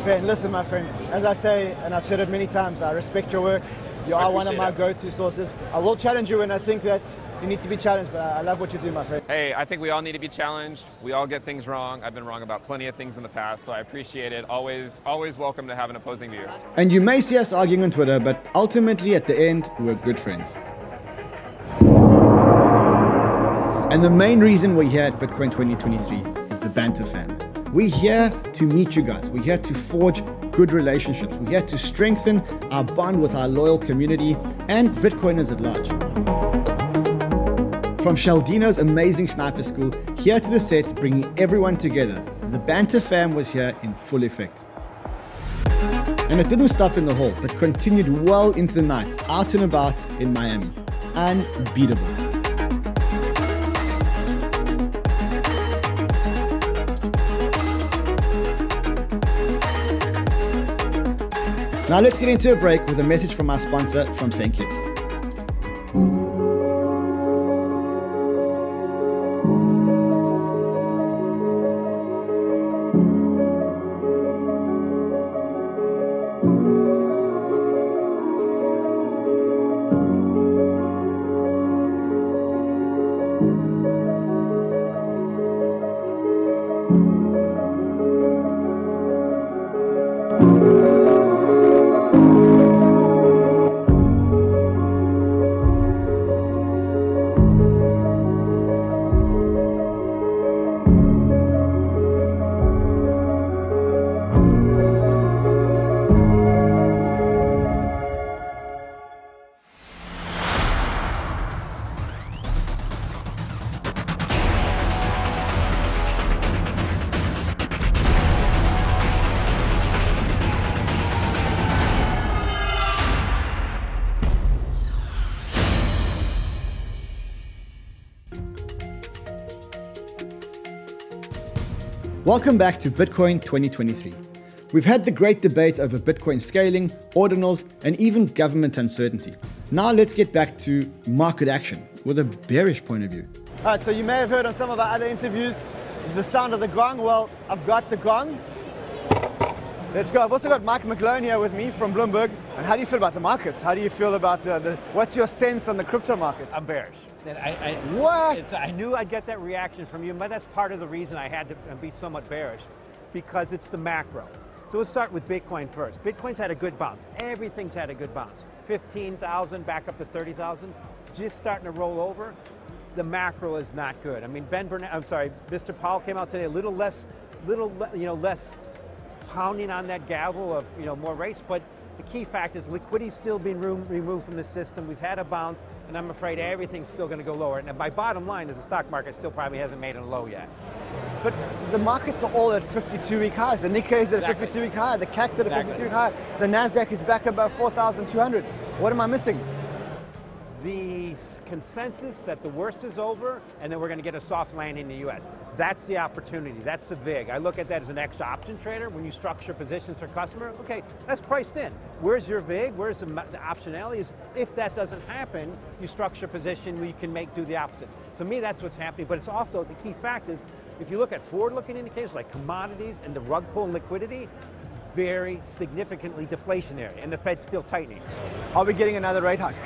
Ben, listen, my friend, as I say, and I've said it many times, I respect your work. You are one of my go-to sources. I will challenge you when I think that you need to be challenged, but I love what you do, my friend. Hey, I think we all need to be challenged. We all get things wrong. I've been wrong about plenty of things in the past, so I appreciate it. Always welcome to have an opposing view. And you may see us arguing on Twitter, but ultimately at the end, we're good friends. And the main reason we're here at Bitcoin 2023 is the Banter family. We're here to meet you guys. We're here to forge good relationships. We're here to strengthen our bond with our loyal community and Bitcoiners at large. From Sheldino's amazing sniper school here to the set, bringing everyone together, the Banter fam was here in full effect. And it didn't stop in the hall, but continued well into the night, out and about in Miami. unbeatable. Now let's get into a break with a message from our sponsor from St. Kitts. Welcome back to Bitcoin 2023. We've had the great debate over Bitcoin scaling, ordinals, and even government uncertainty. Now let's get back to market action with a bearish point of view. All right, so you may have heard on some of our other interviews the sound of the gong. Well, I've got the gong. Let's go. I've also got Mike McGlone here with me from Bloomberg. And how do you feel about the markets? How do you feel about what's your sense on the crypto markets? I'm bearish. And What? I knew I'd get that reaction from you, but that's part of the reason I had to be somewhat bearish, because it's the macro. So let's start with Bitcoin first. Bitcoin's had a good bounce. Everything's had a good bounce. 15,000 back up to 30,000, just starting to roll over. The macro is not good. I mean, Mr. Powell came out today a little less pounding on that gavel of more rates, but the key fact is liquidity's still being removed from the system. We've had a bounce, and I'm afraid everything's still going to go lower. And my bottom line is the stock market still probably hasn't made a low yet. But the markets are all at 52-week highs. The Nikkei's at a 52-week high. The CAC's at a 52-week high. The Nasdaq is back above 4,200. What am I missing? The consensus that the worst is over and that we're going to get a soft landing in the U.S. That's the opportunity. That's the VIG. I look at that as an ex-option trader. When you structure positions for customer, okay, that's priced in. Where's your VIG? Where's the optionality? Is if that doesn't happen, you structure a position where you can do the opposite. To me, that's what's happening. But it's also, the key fact is, if you look at forward-looking indicators like commodities and the rug pull and liquidity, it's very significantly deflationary, and the Fed's still tightening. Are we getting another rate hike?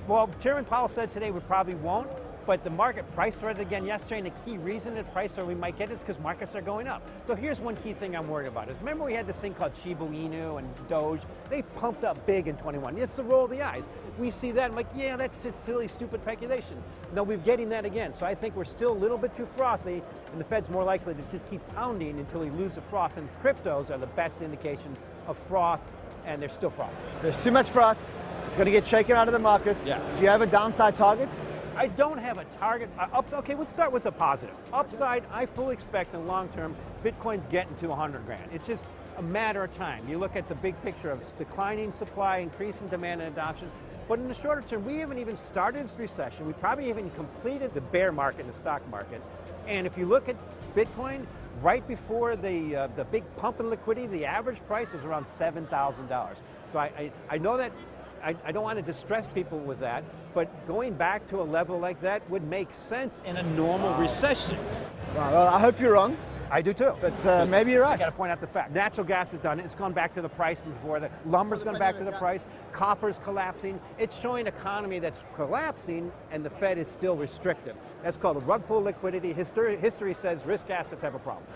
Well, Chairman Powell said today we probably won't, but the market priced it again yesterday, and the key reason that priced we might get it is because markets are going up. So here's one key thing I'm worried about is, remember we had this thing called Shiba Inu and Doge? They pumped up big in 21. It's the roll of the eyes. We see that, I'm like, yeah, that's just silly, stupid speculation. No, we're getting that again. So I think we're still a little bit too frothy, and the Fed's more likely to just keep pounding until we lose the froth, and cryptos are the best indication of froth, and they're still frothy. There's too much froth. It's going to get shaken out of the market. Yeah. Do you have a downside target? I don't have a target. Okay, let's start with the positive. Upside, I fully expect in the long term, Bitcoin's getting to 100 grand. It's just a matter of time. You look at the big picture of declining supply, increasing demand and adoption. But in the shorter term, we haven't even started this recession. We probably haven't completed the bear market in the stock market. And if you look at Bitcoin, right before the big pump in liquidity, the average price was around $7,000. So I know that I don't want to distress people with that, but going back to a level like that would make sense in a normal recession. Well, I hope you're wrong. I do too. But maybe you're right. I got to point out the fact. Natural gas has done it. It's gone back to the price before. The lumber's gone back to the price. Copper's collapsing. It's showing an economy that's collapsing, and the Fed is still restrictive. That's called a rug pull liquidity. History says risk assets have a problem.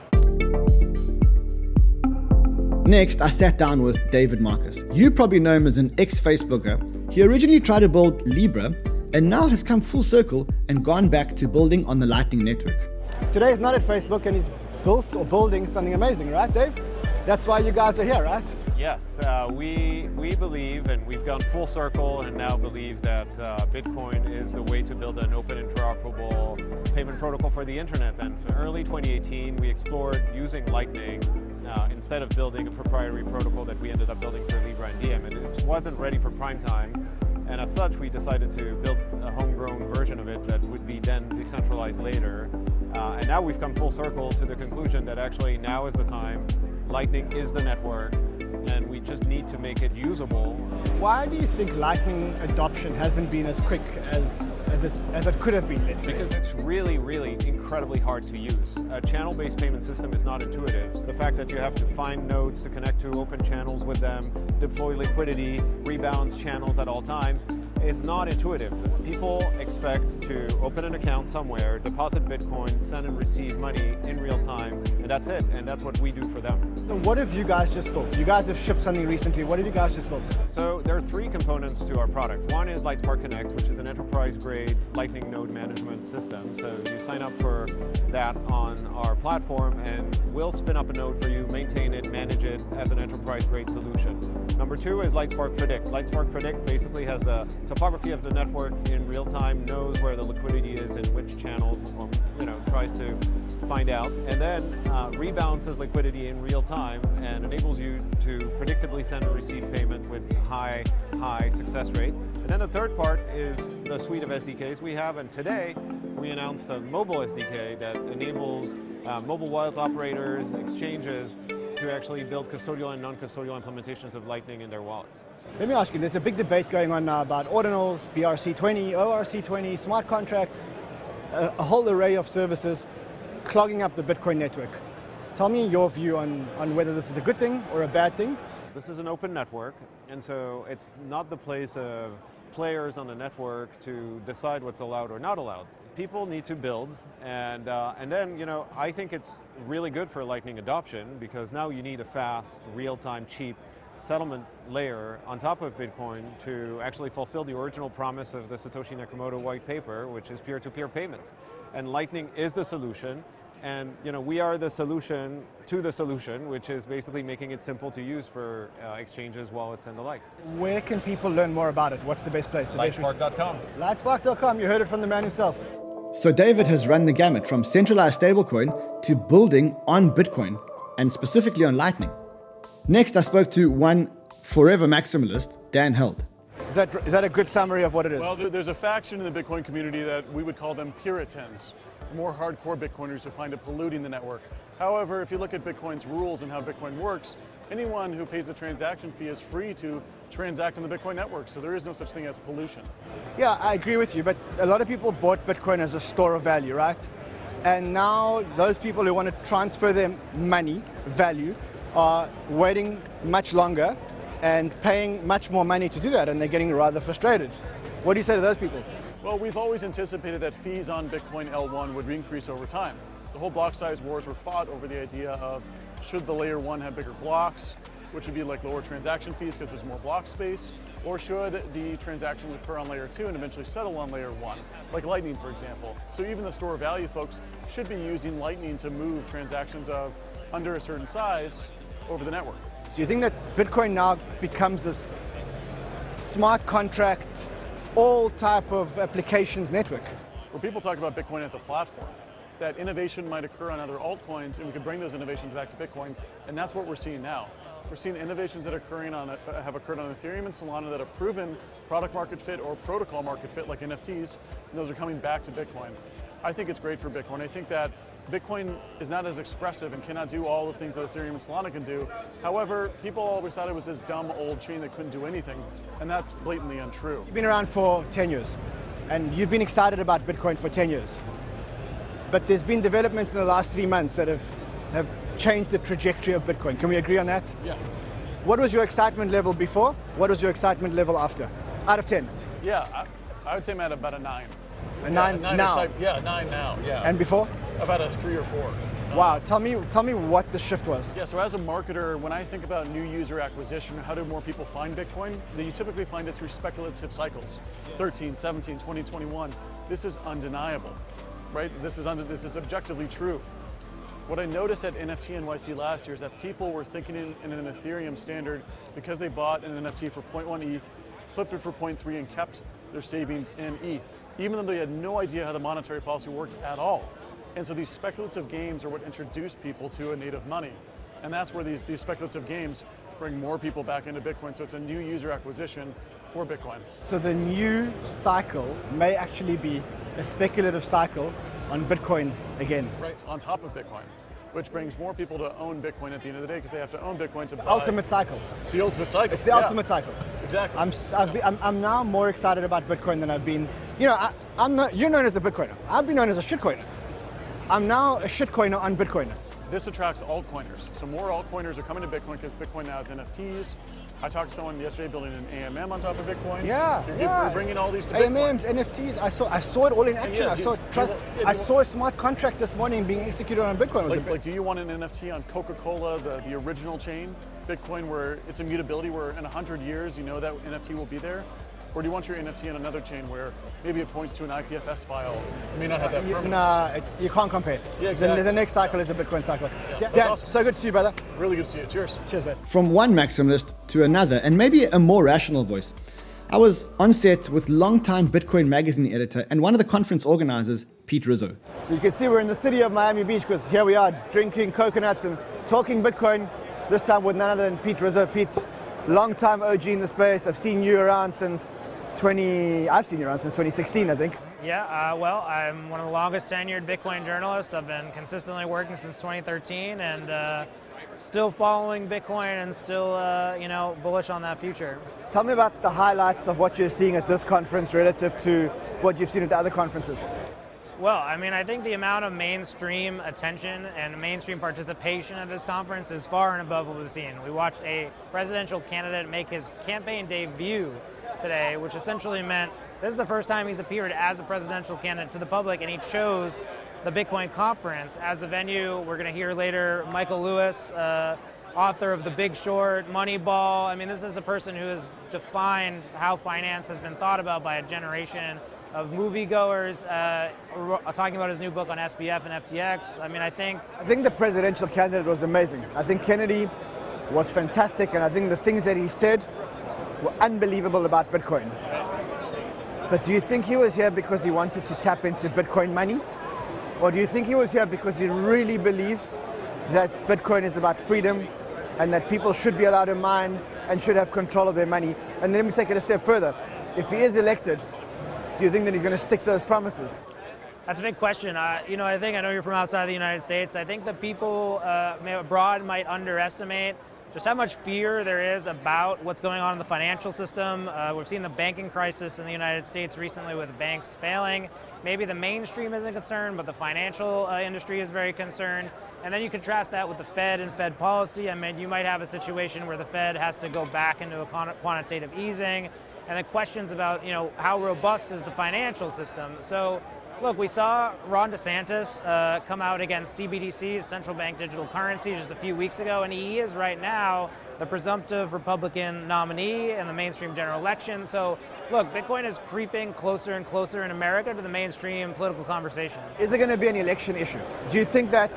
Next, I sat down with David Marcus. You probably know him as an ex-Facebooker. He originally tried to build Libra and now has come full circle and gone back to building on the Lightning Network. Today is not at Facebook, and he's built or building something amazing, right, Dave? That's why you guys are here, right? Yes, we believe, and we've gone full circle and now believe that Bitcoin is the way to build an open interoperable payment protocol for the internet. And so early 2018, we explored using Lightning instead of building a proprietary protocol that we ended up building for Libra and Diem. And it wasn't ready for prime time. And as such, we decided to build a homegrown version of it that would be then decentralized later. And now we've come full circle to the conclusion that actually now is the time. Lightning is the network, and we just need to make it usable. Why do you think Lightning adoption hasn't been as quick as it could have been, let's say? Because it's really, really incredibly hard to use. A channel-based payment system is not intuitive. The fact that you have to find nodes to connect to, open channels with them, deploy liquidity, rebalance channels at all times, is not intuitive. People expect to open an account somewhere, deposit Bitcoin, send and receive money in real time, and that's it. And that's what we do for them. So what have you guys just built? You guys have shipped something recently. What have you guys just built? So there are three components to our product. One is Lightspark Connect, which is an enterprise-grade Lightning node management system. So you sign up for that on our platform, and we'll spin up a node for you, maintain it, manage it as an enterprise-grade solution. Number two is Lightspark Predict. Lightspark Predict basically has a topography of the network in real time, knows where the liquidity is in which channels, or tries to find out, and then rebalances liquidity in real time and enables you to predictably send and receive payment with high success rate. And then the third part is the suite of SDKs we have, and today we announced a mobile SDK that enables mobile wallet operators, exchanges, to actually build custodial and non-custodial implementations of Lightning in their wallets. Let me ask you, there's a big debate going on now about Ordinals, BRC20, ORC20, smart contracts, a whole array of services clogging up the Bitcoin network. Tell me your view on whether this is a good thing or a bad thing. This is an open network, and so it's not the place of players on the network to decide what's allowed or not allowed. People need to build, and then I think it's really good for Lightning adoption, because now you need a fast, real-time, cheap settlement layer on top of Bitcoin to actually fulfill the original promise of the Satoshi Nakamoto white paper, which is peer-to-peer payments. And Lightning is the solution, and we are the solution to the solution, which is basically making it simple to use for exchanges, wallets, and the likes. Where can people learn more about it? What's the best place? Lightspark.com. Lightspark.com, you heard it from the man himself. So David has run the gamut from centralized stablecoin to building on Bitcoin, and specifically on Lightning. Next, I spoke to one forever maximalist, Dan Held. Is that a good summary of what it is? Well, there's a faction in the Bitcoin community that we would call them Puritans, more hardcore Bitcoiners who find it polluting the network. However, if you look at Bitcoin's rules and how Bitcoin works, anyone who pays the transaction fee is free to transact on the Bitcoin network, so there is no such thing as pollution. Yeah, I agree with you, but a lot of people bought Bitcoin as a store of value, right? And now those people who want to transfer their money, value, are waiting much longer and paying much more money to do that, and they're getting rather frustrated. What do you say to those people? Well, we've always anticipated that fees on Bitcoin L1 would increase over time. The whole block size wars were fought over the idea of should the layer 1 have bigger blocks, which would be like lower transaction fees because there's more block space, or should the transactions occur on layer 2 and eventually settle on layer 1, like Lightning, for example. So even the store of value folks should be using Lightning to move transactions of under a certain size over the network. Do you think that Bitcoin now becomes this smart contract, all type of applications network? Where people talk about Bitcoin as a platform, that innovation might occur on other altcoins and we could bring those innovations back to Bitcoin, and that's what we're seeing now. We're seeing innovations that have occurred on Ethereum and Solana that have proven product market fit or protocol market fit, like NFTs, and those are coming back to Bitcoin. I think it's great for Bitcoin. I think that Bitcoin is not as expressive and cannot do all the things that Ethereum and Solana can do. However, people always thought it was this dumb old chain that couldn't do anything, and that's blatantly untrue. You've been around for 10 years, and you've been excited about Bitcoin for 10 years. But there's been developments in the last 3 months that have changed the trajectory of Bitcoin. Can we agree on that? Yeah. What was your excitement level before? What was your excitement level after? Out of 10? Yeah, I would say I'm at about a 9. A 9 now? Yeah, 9 now, yeah. And before? About a 3 or 4. Wow, tell me what the shift was. Yeah, so as a marketer, when I think about new user acquisition, how do more people find Bitcoin? You typically find it through speculative cycles. 13, 17, 20, 21. This is undeniable, right? This is objectively true. What I noticed at NFT NYC last year is that people were thinking in an Ethereum standard because they bought an NFT for 0.1 ETH, flipped it for 0.3 and kept their savings in ETH, even though they had no idea how the monetary policy worked at all. And so these speculative games are what introduced people to a native money. And that's where these speculative games bring more people back into Bitcoin. So it's a new user acquisition for Bitcoin. So the new cycle may actually be a speculative cycle on Bitcoin again. Right, on top of Bitcoin, which brings more people to own Bitcoin at the end of the day because they have to own Bitcoin to buy. Ultimate cycle. It's the ultimate cycle. It's the ultimate cycle. Exactly. I'm now more excited about Bitcoin than I've been. You know, you're known as a Bitcoiner. I've been known as a shitcoiner. I'm now a shitcoiner on Bitcoin. This attracts altcoiners. So more altcoiners are coming to Bitcoin because Bitcoin now has NFTs. I talked to someone yesterday building an AMM on top of Bitcoin. We're bringing all these to Bitcoin. AMMs, NFTs. I saw it all in action. I saw a smart contract this morning being executed on Bitcoin. Like, do you want an NFT on Coca-Cola, the original chain, Bitcoin, where it's immutability, where in 100 years you know that NFT will be there? Or do you want your NFT on another chain where maybe it points to an IPFS file? You may not have that permanence. Nah, you can't compare. Yeah, exactly. The next cycle is a Bitcoin cycle. That's awesome. So good to see you, brother. Really good to see you. Cheers. Cheers, man. From one maximalist to another, and maybe a more rational voice, I was on set with longtime Bitcoin magazine editor and one of the conference organizers, Pete Rizzo. So you can see we're in the city of Miami Beach because here we are drinking coconuts and talking Bitcoin, this time with none other than Pete Rizzo. Pete, long-time OG in the space. I've seen you around since 2016, I think. Yeah, well, I'm one of the longest tenured Bitcoin journalists. I've been consistently working since 2013 and still following Bitcoin and still, bullish on that future. Tell me about the highlights of what you're seeing at this conference relative to what you've seen at the other conferences. Well, I mean, I think the amount of mainstream attention and mainstream participation at this conference is far and above what we've seen. We watched a presidential candidate make his campaign debut today, which essentially meant this is the first time he's appeared as a presidential candidate to the public, and he chose the Bitcoin conference as the venue. We're going to hear later Michael Lewis, author of The Big Short, Moneyball. I mean, this is a person who has defined how finance has been thought about by a generation of moviegoers, talking about his new book on SBF and FTX. I mean, I think the presidential candidate was amazing. I think Kennedy was fantastic, and I think the things that he said were unbelievable about Bitcoin. But do you think he was here because he wanted to tap into Bitcoin money? Or do you think he was here because he really believes that Bitcoin is about freedom and that people should be allowed to mine and should have control of their money? And let me take it a step further. If he is elected, do you think that he's going to stick to those promises? That's a big question. I know you're from outside the United States. I think that people abroad might underestimate just how much fear there is about what's going on in the financial system. We've seen the banking crisis in the United States recently with banks failing. Maybe the mainstream isn't concerned, but the financial industry is very concerned. And then you contrast that with the Fed and Fed policy. I mean, you might have a situation where the Fed has to go back into a quantitative easing, and then questions about, how robust is the financial system. So, look, we saw Ron DeSantis come out against CBDCs, central bank digital currencies, just a few weeks ago, and he is right now the presumptive Republican nominee in the mainstream general election. So, look, Bitcoin is creeping closer and closer in America to the mainstream political conversation. Is it going to be an election issue? Do you think that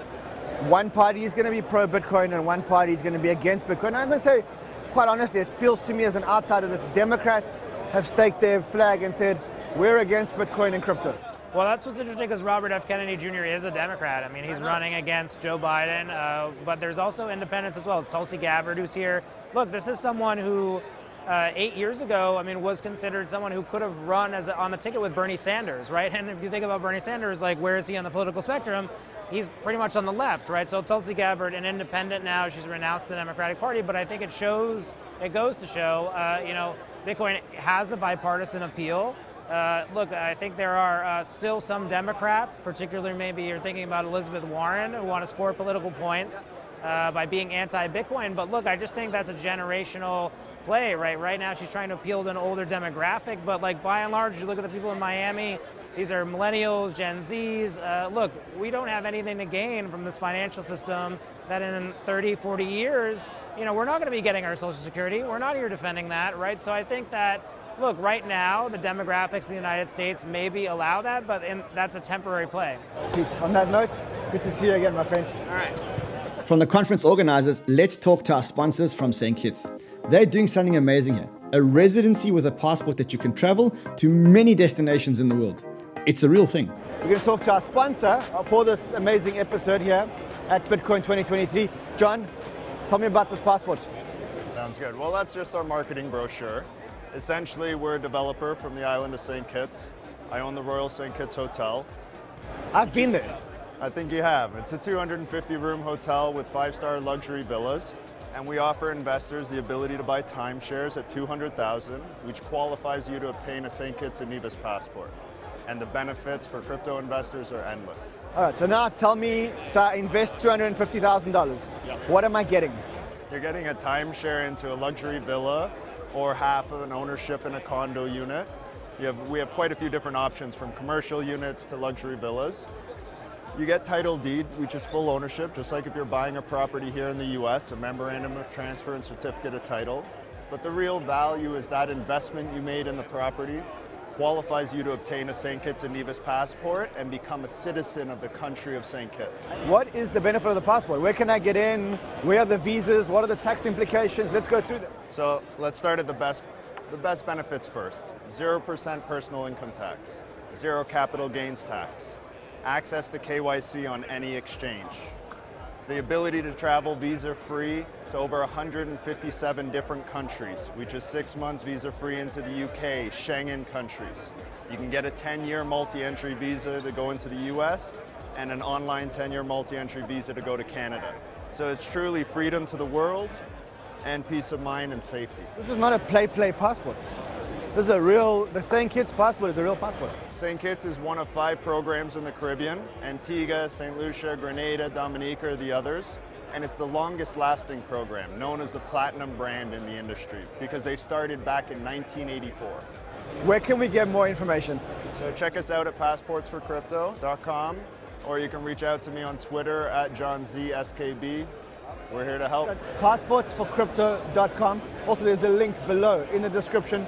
one party is going to be pro-Bitcoin and one party is going to be against Bitcoin? I'm going to say, quite honestly, it feels to me as an outsider that the Democrats have staked their flag and said, we're against Bitcoin and crypto. Well, that's what's interesting because Robert F. Kennedy Jr. is a Democrat. I mean, he's running against Joe Biden, but there's also independents as well. Tulsi Gabbard, who's here. Look, this is someone who 8 years ago, was considered someone who could have run on the ticket with Bernie Sanders, right? And if you think about Bernie Sanders, like, where is he on the political spectrum? He's pretty much on the left, right? So Tulsi Gabbard, an independent now, she's renounced the Democratic Party, but I think it goes to show, Bitcoin has a bipartisan appeal. Look, I think there are still some Democrats, particularly maybe you're thinking about Elizabeth Warren, who want to score political points by being anti-Bitcoin. But look, I just think that's a generational play, right? Right now she's trying to appeal to an older demographic, but like by and large, you look at the people in Miami, these are millennials, Gen Zs. Look, we don't have anything to gain from this financial system that in 30, 40 years, we're not going to be getting our Social Security. We're not here defending that, right? So I think that, look, right now, the demographics in the United States maybe allow that, but that's a temporary play. Pete, on that note, good to see you again, my friend. All right. From the conference organizers, let's talk to our sponsors from St. Kitts. They're doing something amazing here. A residency with a passport that you can travel to many destinations in the world. It's a real thing. We're going to talk to our sponsor for this amazing episode here at Bitcoin 2023. John, tell me about this passport. Sounds good. Well, that's just our marketing brochure. Essentially, we're a developer from the island of St. Kitts. I own the Royal St. Kitts Hotel. I've been there. I think you have. It's a 250-room hotel with 5-star luxury villas, and we offer investors the ability to buy timeshares at $200,000, which qualifies you to obtain a St. Kitts and Nevis passport. And the benefits for crypto investors are endless. All right, so now tell me, so I invest $250,000. Yep. What am I getting? You're getting a timeshare into a luxury villa or half of an ownership in a condo unit. We have quite a few different options, from commercial units to luxury villas. You get title deed, which is full ownership, just like if you're buying a property here in the US, a memorandum of transfer and certificate of title. But the real value is that investment you made in the property qualifies you to obtain a St. Kitts and Nevis passport and become a citizen of the country of St. Kitts. What is the benefit of the passport? Where can I get in? Where are the visas? What are the tax implications? Let's go through them. So let's start at the best benefits first. 0% personal income tax, 0 capital gains tax, access to KYC on any exchange, the ability to travel visa-free to over 157 different countries, which is 6 months visa-free into the UK, Schengen countries. You can get a 10-year multi-entry visa to go into the US and an online 10-year multi-entry visa to go to Canada. So it's truly freedom to the world and peace of mind and safety. This is not a play passport. This is the St. Kitts passport is a real passport. St. Kitts is one of 5 programs in the Caribbean. Antigua, St. Lucia, Grenada, Dominica are the others. And it's the longest lasting program, known as the platinum brand in the industry, because they started back in 1984. Where can we get more information? So check us out at passportsforcrypto.com, or you can reach out to me on Twitter at JohnZSKB. We're here to help. Passportsforcrypto.com. Also, there's a link below in the description.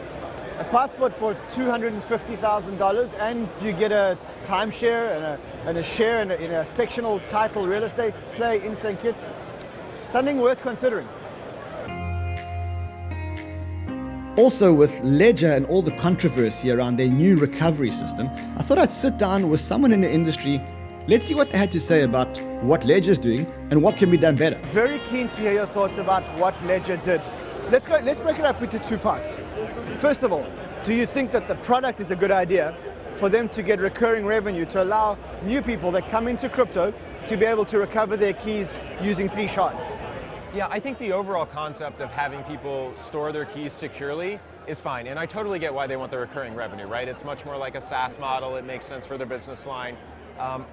A passport for $250,000, and you get a timeshare and a share in a sectional title real estate play in St. Kitts. Something worth considering. Also, with Ledger and all the controversy around their new recovery system, I thought I'd sit down with someone in the industry. Let's see what they had to say about what Ledger's doing and what can be done better. Very keen to hear your thoughts about what Ledger did. Let's break it up into 2 parts. First of all, do you think that the product is a good idea for them to get recurring revenue to allow new people that come into crypto to be able to recover their keys using 3 shards? Yeah, I think the overall concept of having people store their keys securely is fine. And I totally get why they want the recurring revenue, right? It's much more like a SaaS model. It makes sense for their business line.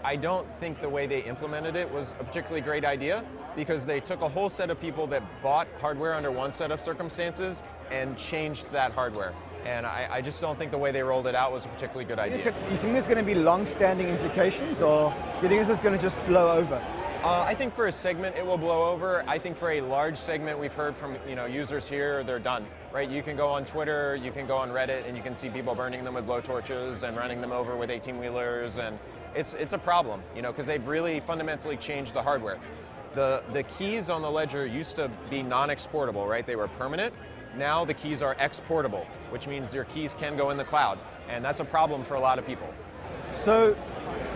I don't think the way they implemented it was a particularly great idea, because they took a whole set of people that bought hardware under one set of circumstances and changed that hardware. And I just don't think the way they rolled it out was a particularly good idea. You think there's going to be long-standing implications, or do you think this is going to just blow over? I think for a segment it will blow over. I think for a large segment, we've heard from users here, they're done, right? You can go on Twitter, you can go on Reddit, and you can see people burning them with blowtorches and running them over with 18-wheelers, and it's a problem, because they've really fundamentally changed the hardware. The keys on the Ledger used to be non-exportable, right? They were permanent. Now the keys are exportable, which means your keys can go in the cloud, and that's a problem for a lot of people. So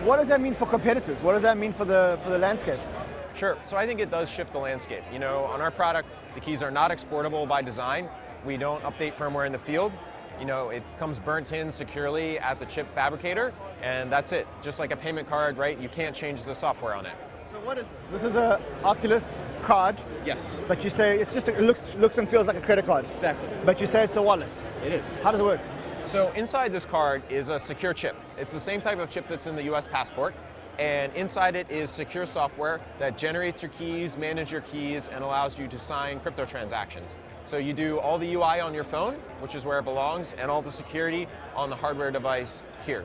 what does that mean for competitors? What does that mean for the landscape? Sure, so I think it does shift the landscape. On our product, the keys are not exportable by design. We don't update firmware in the field. It comes burnt in securely at the chip fabricator, and that's it. Just like a payment card, right? You can't change the software on it. So what is this? This is a Arculus card. Yes. But you say it's just it looks and feels like a credit card. Exactly. But you say it's a wallet. It is. How does it work? So inside this card is a secure chip. It's the same type of chip that's in the US passport. And inside it is secure software that generates your keys, manages your keys, and allows you to sign crypto transactions. So you do all the UI on your phone, which is where it belongs, and all the security on the hardware device here.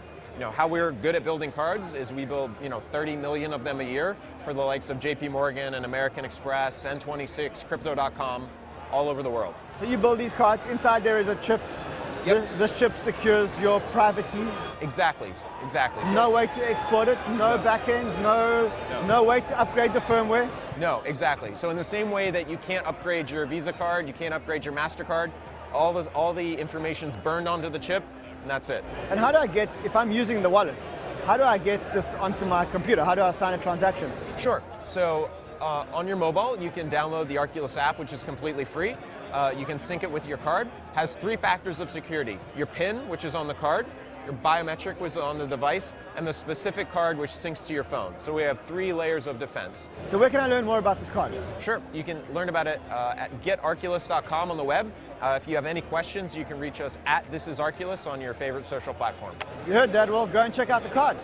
How we're good at building cards is we build 30 million of them a year for the likes of JP Morgan and American Express, N26, Crypto.com, all over the world. So you build these cards, inside there is a chip. Yep. This chip secures your private key. Exactly. So, no way to export it, no backends, no way to upgrade the firmware. No, exactly. So in the same way that you can't upgrade your Visa card, you can't upgrade your MasterCard, all the information's burned onto the chip, and that's it. And how do I get, if I'm using the wallet, how do I get this onto my computer? How do I sign a transaction? Sure. So on your mobile, you can download the Arculus app, which is completely free. You can sync it with your card. Has 3 factors of security. Your PIN, which is on the card, your biometric was on the device, and the specific card which syncs to your phone. So we have 3 layers of defense. So where can I learn more about this card? Sure, you can learn about it at getarculus.com on the web. If you have any questions, you can reach us at thisisarculus on your favorite social platform. You heard that, well, go and check out the card.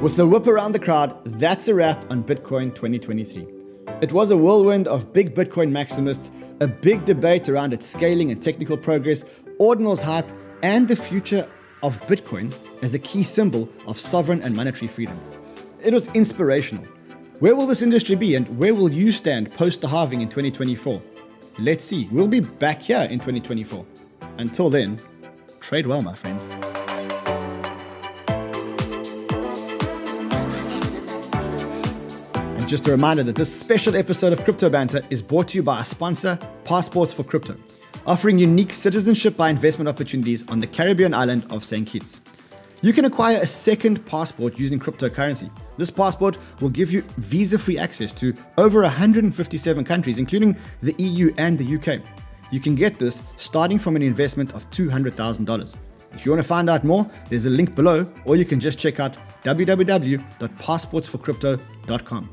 With the whip around the crowd, that's a wrap on Bitcoin 2023. It was a whirlwind of big Bitcoin maximists, a big debate around its scaling and technical progress, Ordinals hype, and the future of Bitcoin as a key symbol of sovereign and monetary freedom. It was inspirational. Where will this industry be, and where will you stand post the halving in 2024? Let's see. We'll be back here in 2024. Until then, trade well, my friends. Just a reminder that this special episode of Crypto Banter is brought to you by our sponsor, Passports for Crypto, offering unique citizenship by investment opportunities on the Caribbean island of St. Kitts. You can acquire a second passport using cryptocurrency. This passport will give you visa-free access to over 157 countries, including the EU and the UK. You can get this starting from an investment of $200,000. If you want to find out more, there's a link below, or you can just check out www.passportsforcrypto.com.